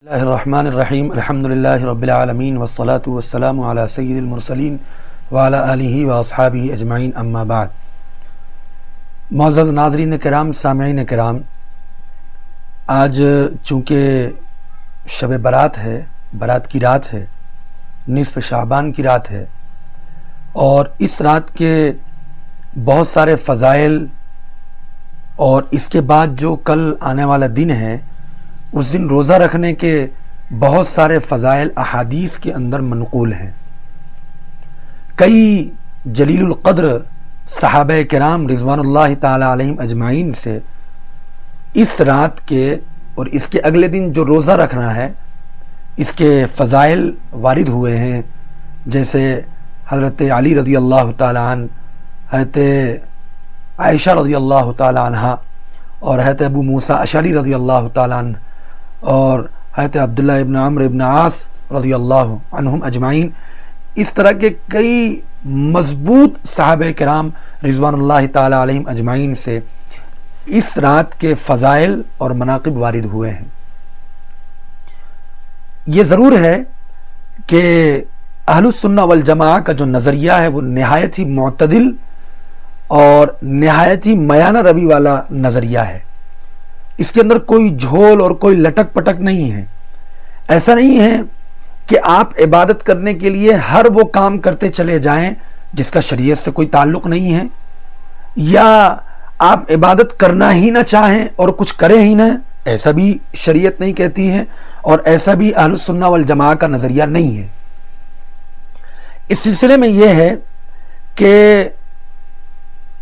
اللہ الرحمن الرحیم الحمدللہ رب العالمین والصلاة والسلام علی سید المرسلین وعلی آلہ واصحابہ اجمعین اما بعد۔ معزز ناظرین کرام، سامعین کرام، آج چونکہ شب برات ہے، برات کی رات ہے، نصف شعبان کی رات ہے، اور اس رات کے بہت سارے فضائل اور اس کے بعد جو کل آنے والا دن ہے اس دن روزہ رکھنے کے بہت سارے فضائل احادیث کے اندر منقول ہیں۔ کئی جلیل القدر صحابہ کرام رضوان اللہ تعالی علیہم اجمعین سے اس رات کے اور اس کے اگلے دن جو روزہ رکھنا ہے اس کے فضائل وارد ہوئے ہیں، جیسے حضرت علی رضی اللہ تعالی عنہ، حضرت عائشہ رضی اللہ تعالی عنہ، اور حضرت ابو موسیٰ اشعری رضی اللہ تعالی عنہ، اور حضرت عبداللہ ابن عمرو ابن عاص رضی اللہ عنہم اجمعین۔ اس طرح کے کئی مضبوط صحابہ کرام رضوان اللہ تعالی علیہم اجمعین سے اس رات کے فضائل اور مناقب وارد ہوئے ہیں۔ یہ ضرور ہے کہ اہل السنہ والجماعہ کا جو نظریہ ہے وہ نہایت ہی معتدل اور نہایت ہی میانہ روی والا نظریہ ہے۔ اس کے اندر کوئی جھول اور کوئی لٹک پٹک نہیں ہے۔ ایسا نہیں ہے کہ آپ عبادت کرنے کے لیے ہر وہ کام کرتے چلے جائیں جس کا شریعت سے کوئی تعلق نہیں ہے، یا آپ عبادت کرنا ہی نہ چاہیں اور کچھ کریں ہی نہ، ایسا بھی شریعت نہیں کہتی ہے، اور ایسا بھی اہل السنہ والجماعہ کا نظریہ نہیں ہے۔ اس سلسلے میں یہ ہے کہ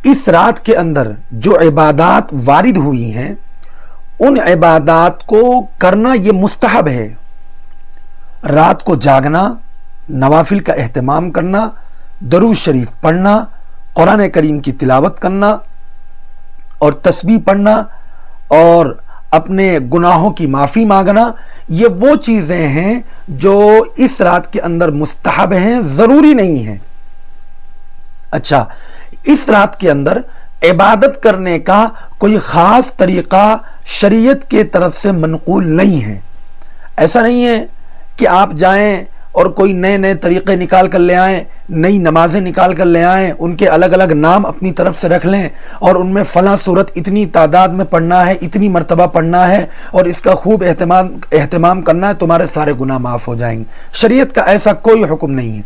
اس رات کے اندر جو عبادات وارد ہوئی ہیں ان عبادات کو کرنا یہ مستحب ہے۔ رات کو جاگنا، نوافل کا اہتمام کرنا، درود شریف پڑھنا، قرآن کریم کی تلاوت کرنا اور تسبیح پڑھنا اور اپنے گناہوں کی معافی مانگنا، یہ وہ چیزیں ہیں جو اس رات کے اندر مستحب ہیں، ضروری نہیں ہیں۔ اچھا، اس رات کے اندر عبادت کرنے کا کوئی خاص طریقہ شریعت کے طرف سے منقول نہیں ہے۔ ایسا نہیں ہے کہ آپ جائیں اور کوئی نئے نئے طریقے نکال کر لے آئیں، نئی نمازیں نکال کر لے آئیں، ان کے الگ الگ نام اپنی طرف سے رکھ لیں اور ان میں فلاں صورت اتنی تعداد میں پڑھنا ہے، اتنی مرتبہ پڑھنا ہے اور اس کا خوب اہتمام کرنا ہے، تمہارے سارے گناہ معاف ہو جائیں گے۔ شریعت کا ایسا کوئی حکم نہیں ہے۔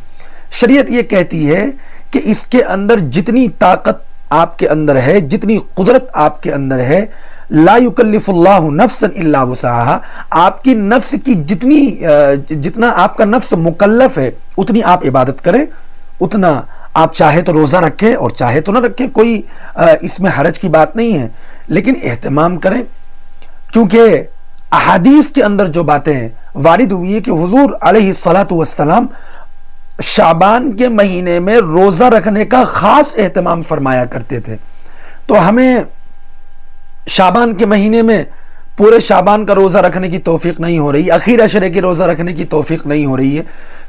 شریعت یہ کہتی ہے کہ اس کے اندر جتنی طاقت آپ کے اندر ہے، جتنی قدرت آپ کے اندر ہے، لا یکلف اللہ نفسا الا وسعها، آپ کی نفس کی جتنا آپ کا نفس مکلف ہے اتنی آپ عبادت کریں، اتنا آپ چاہے تو روزہ رکھیں اور چاہے تو نہ رکھیں، کوئی اس میں حرج کی بات نہیں ہے، لیکن اہتمام کریں، کیونکہ احادیث کے اندر جو باتیں وارد ہوئی ہے کہ حضور علیہ الصلاۃ والسلام شعبان کے مہینے میں روزہ رکھنے کا خاص اہتمام فرمایا کرتے تھے، تو ہمیں شعبان کے مہینے میں پورے شعبان کا روزہ رکھنے کی توفیق نہیں ہو رہی، اخیر عشرے کی روزہ رکھنے کی توفیق نہیں ہو رہی ہے،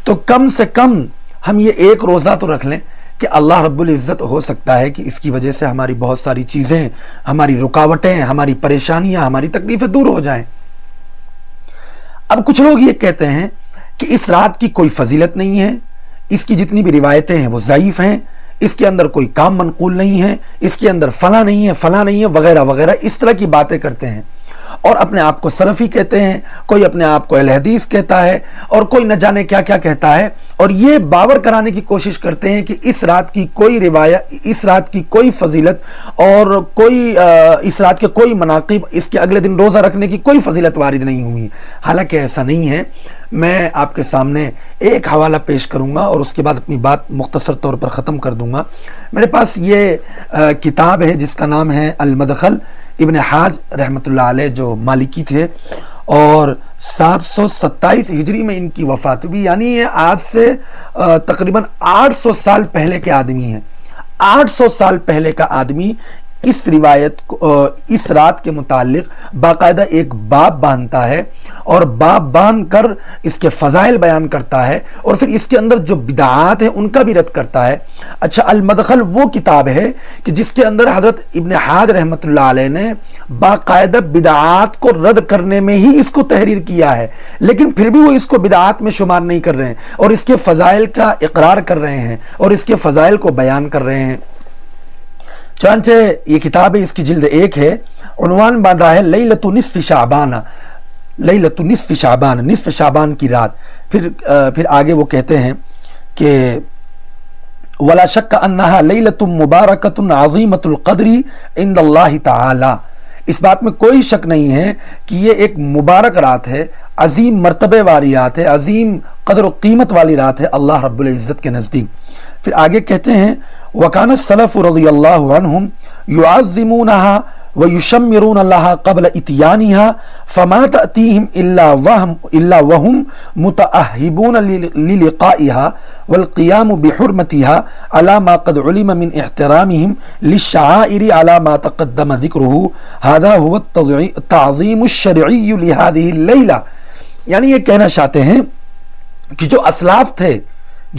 تو کم سے کم ہم یہ ایک روزہ تو رکھ لیں کہ اللہ رب العزت ہو سکتا ہے کہ اس کی وجہ سے ہماری بہت ساری چیزیں، ہماری رکاوٹیں، ہماری پریشانیاں، ہماری تکلیفیں دور ہو جائیں۔ اب کچھ لوگ یہ کہتے ہیں کہ اس رات کی کوئی فضیلت نہیں ہے، اس کی جتنی بھی روایتیں ہیں وہ ضعیف ہیں، اس کے اندر کوئی کام منقول نہیں ہے، اس کے اندر فلاں نہیں ہے، فلاں نہیں ہے، وغیرہ وغیرہ، اس طرح کی باتیں کرتے ہیں، اور اپنے آپ کو سلفی کہتے ہیں، کوئی اپنے آپ کو اہل حدیث کہتا ہے، اور کوئی نہ جانے کیا کیا کہتا ہے، اور یہ باور کرانے کی کوشش کرتے ہیں کہ اس رات کی کوئی روایت، اس رات کی کوئی فضیلت اور اس رات کے کوئی مناقب، اس کے اگلے دن روزہ رکھنے کی کوئی فضیلت وارد نہیں ہوئی۔ حالانکہ ایسا نہیں ہے۔ میں آپ کے سامنے ایک حوالہ پیش کروں گا اور اس کے بعد اپنی بات مختصر طور پر ختم کر دوں گا۔ میرے پاس یہ کتاب ہے جس کا نام ہے المدخل، ابن حاج رحمۃ اللہ علیہ جو مالکی تھے، اور 727 ہجری میں ان کی وفات ہوئی، یعنی یہ آج سے تقریباً 800 سال پہلے کے آدمی ہیں۔ 800 سال پہلے کا آدمی اس روایت کو اس رات کے متعلق باقاعدہ ایک باب باندھتا ہے اور باب باندھ کر اس کے فضائل بیان کرتا ہے اور پھر اس کے اندر جو بدعات ہیں ان کا بھی رد کرتا ہے۔ اچھا، المدخل وہ کتاب ہے کہ جس کے اندر حضرت ابن حاج رحمۃ اللہ علیہ نے باقاعدہ بدعات کو رد کرنے میں ہی اس کو تحریر کیا ہے، لیکن پھر بھی وہ اس کو بدعات میں شمار نہیں کر رہے ہیں اور اس کے فضائل کا اقرار کر رہے ہیں اور اس کے فضائل کو بیان کر رہے ہیں۔ چنانچہ یہ کتاب ہے، اس کی جلد 1 ہے، عنوان باندھا ہے لیلۃ نصف شعبان، لیلۃ نصف شعبان، نصف شعبان کی رات۔ پھر آگے وہ کہتے ہیں کہ ولا شک انہا لیلۃ مبارکۃ عظیمۃ القدر عند اللہ تعالی، اس بات میں کوئی شک نہیں ہے کہ یہ ایک مبارک رات ہے، عظیم مرتبے والی رات ہے، عظیم قدر و قیمت والی رات ہے اللہ رب العزت کے نزدیک۔ پھر آگے کہتے ہیں وَكَانَ السَّلَفُ رضی اللہ عنہم يُعَظِّمُونَهَا وَيُشَمِّرُونَ لَهَا قَبْلَ إِتْيَانِهَا فَمَا تَأْتِيهِمْ إِلَّا وَهُمْ مُتَأَهِّبُونَ لِلِقَائِهَا وَالْقِيَامُ بِحُرْمَتِهَا عَلَى مَا قَدْ عُلِمَ مِنْ احْتِرَامِهِمْ لِلشَّعَائِرِ عَلَى مَا تَقَدَّمَ ذِكْرُهُ هذا هو التعظيم الشرعي لهذه الليلة، یعنی یہ کہنا چاہتے ہیں کہ جو اسلاف تھے،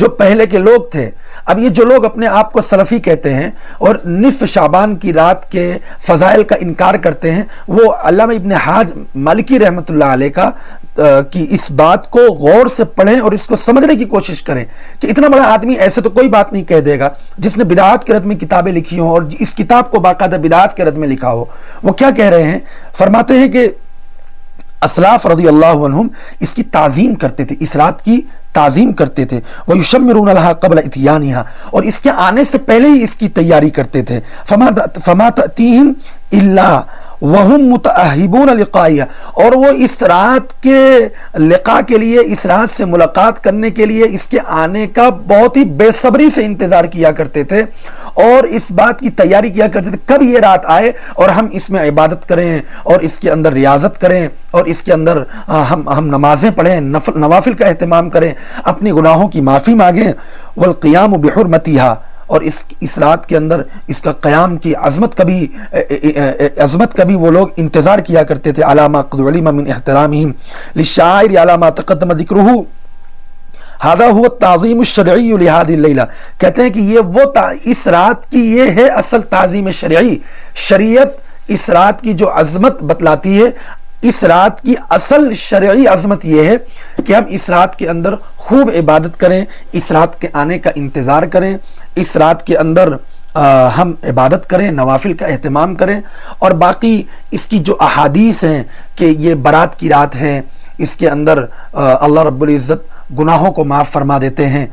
جو پہلے کے لوگ تھے، اب یہ جو لوگ اپنے آپ کو سلفی کہتے ہیں اور نصف شعبان کی رات کے فضائل کا انکار کرتے ہیں، وہ علامہ ابن حاج مالکی رحمۃ اللہ علیہ کا کی اس بات کو غور سے پڑھیں اور اس کو سمجھنے کی کوشش کریں کہ اتنا بڑا آدمی ایسے تو کوئی بات نہیں کہہ دے گا جس نے بدعات کے رد میں کتابیں لکھی ہوں اور اس کتاب کو باقاعدہ بدعات کے رد میں لکھا ہو۔ وہ کیا کہہ رہے ہیں؟ فرماتے ہیں کہ اسلاف رضی اللہ عنہم اس کی تعظیم کرتے تھے، اس رات کی تعظیم کرتے تھے، وَيُشَمِّرُونَ لَهَا قَبْلَ إِتْيَانِهَا، اور اس کے آنے سے پہلے ہی اس کی تیاری کرتے تھے۔ فَمَا تَأْتِيهِمْ إِلَّا وَهُمْ مُتَأَهِّبُونَ لِقَائِهَا، اور وہ اس رات کے لقاء کے لیے، اس رات سے ملاقات کرنے کے لیے اس کے آنے کا بہت ہی بے صبری سے انتظار کیا کرتے تھے اور اس بات کی تیاری کیا کرتے تھے کب یہ رات آئے اور ہم اس میں عبادت کریں اور اس کے اندر ریاضت کریں اور اس کے اندر ہم نمازیں پڑھیں، نوافل کا اہتمام کریں، اپنی گناہوں کی معافی مانگیں۔ والقیام بحرمتها، اور اس رات کے اندر اس کا قیام کی عظمت کا بھی وہ لوگ انتظار کیا کرتے تھے۔ علی ما قد علم من احترامہم للشعائر علی ما تقدم ذکرہ هذا هو التعظیم الشرعی لهذه الليلہ، کہتے ہیں کہ یہ وہ اس رات کی یہ ہے اصل تعظیم شرعی، شریعت اس رات کی جو عظمت بتلاتی ہے، اس رات کی اصل شرعی عظمت یہ ہے کہ ہم اس رات کے اندر خوب عبادت کریں، اس رات کے آنے کا انتظار کریں، اس رات کے اندر ہم عبادت کریں، نوافل کا اہتمام کریں، اور باقی اس کی جو احادیث ہیں کہ یہ برات کی رات ہے، اس کے اندر اللہ رب العزت گناہوں کو معاف فرما دیتے ہیں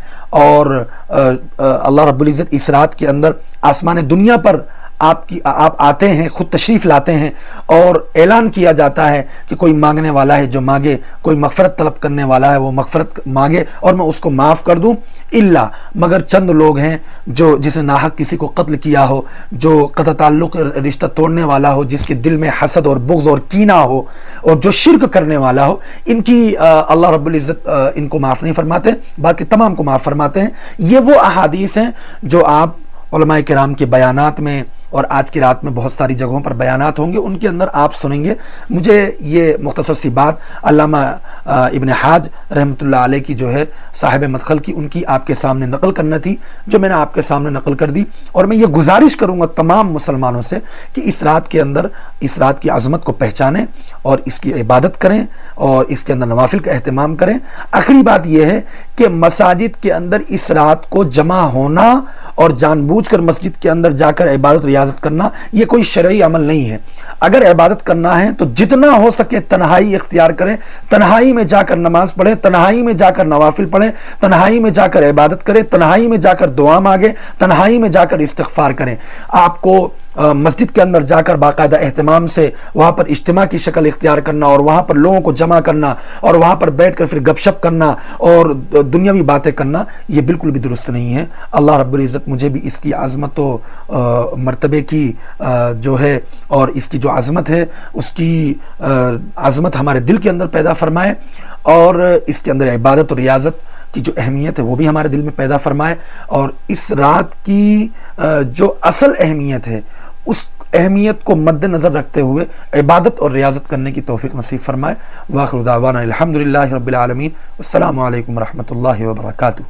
اور اللہ رب العزت اس رات کے اندر آسمان دنیا پر آپ آتے ہیں، خود تشریف لاتے ہیں اور اعلان کیا جاتا ہے کہ کوئی مانگنے والا ہے جو مانگے، کوئی مغفرت طلب کرنے والا ہے وہ مغفرت مانگے اور میں اس کو معاف کر دوں، الا مگر چند لوگ ہیں جو جس نے ناحق کسی کو قتل کیا ہو، جو قطع تعلق رشتہ توڑنے والا ہو، جس کے دل میں حسد اور بغض اور کینہ ہو، اور جو شرک کرنے والا ہو، ان کی اللہ رب العزت ان کو معاف نہیں فرماتے، باقی تمام کو معاف فرماتے ہیں۔ یہ وہ احادیث ہیں جو آپ علماء کرام کے بیانات میں اور آج کی رات میں بہت ساری جگہوں پر بیانات ہوں گے، ان کے اندر آپ سنیں گے۔ مجھے یہ مختصر سی بات علامہ ابن حاج رحمۃ اللہ علیہ کی جو ہے صاحب مدخل کی، ان کی آپ کے سامنے نقل کرنا تھی، جو میں نے آپ کے سامنے نقل کر دی، اور میں یہ گزارش کروں گا تمام مسلمانوں سے کہ اس رات کے اندر اس رات کی عظمت کو پہچانیں اور اس کی عبادت کریں اور اس کے اندر نوافل کا اہتمام کریں۔ آخری بات یہ ہے کہ مساجد کے اندر اس رات کو جمع ہونا اور جان بوجھ کر مسجد کے اندر جا کر عبادت ریاضت کرنا یہ کوئی شرعی عمل نہیں ہے۔ اگر عبادت کرنا ہے تو جتنا ہو سکے تنہائی اختیار کریں، تنہائی میں جا کر نماز پڑھیں، تنہائی میں جا کر نوافل پڑھیں، تنہائی میں جا کر عبادت کریں، تنہائی میں جا کر دعا مانگیں، تنہائی میں جا کر استغفار کریں۔ آپ کو مسجد کے اندر جا کر باقاعدہ اہتمام سے وہاں پر اجتماع کی شکل اختیار کرنا اور وہاں پر لوگوں کو جمع کرنا اور وہاں پر بیٹھ کر پھر گپ شپ کرنا اور دنیاوی باتیں کرنا یہ بالکل بھی درست نہیں ہے۔ اللہ رب العزت مجھے بھی اس کی عظمت و مرتبے کی جو ہے اور اس کی جو عظمت ہے اس کی عظمت ہمارے دل کے اندر پیدا فرمائے اور اس کے اندر عبادت اور ریاضت کی جو اہمیت ہے وہ بھی ہمارے دل میں پیدا فرمائے، اور اس رات کی جو اصل اہمیت ہے اہمیت کو مد نظر رکھتے ہوئے عبادت اور ریاضت کرنے کی توفیق نصیب فرمائے۔ وآخر دعوانا الحمدللہ رب العالمین، السلام علیکم ورحمۃ اللہ وبرکاتہ۔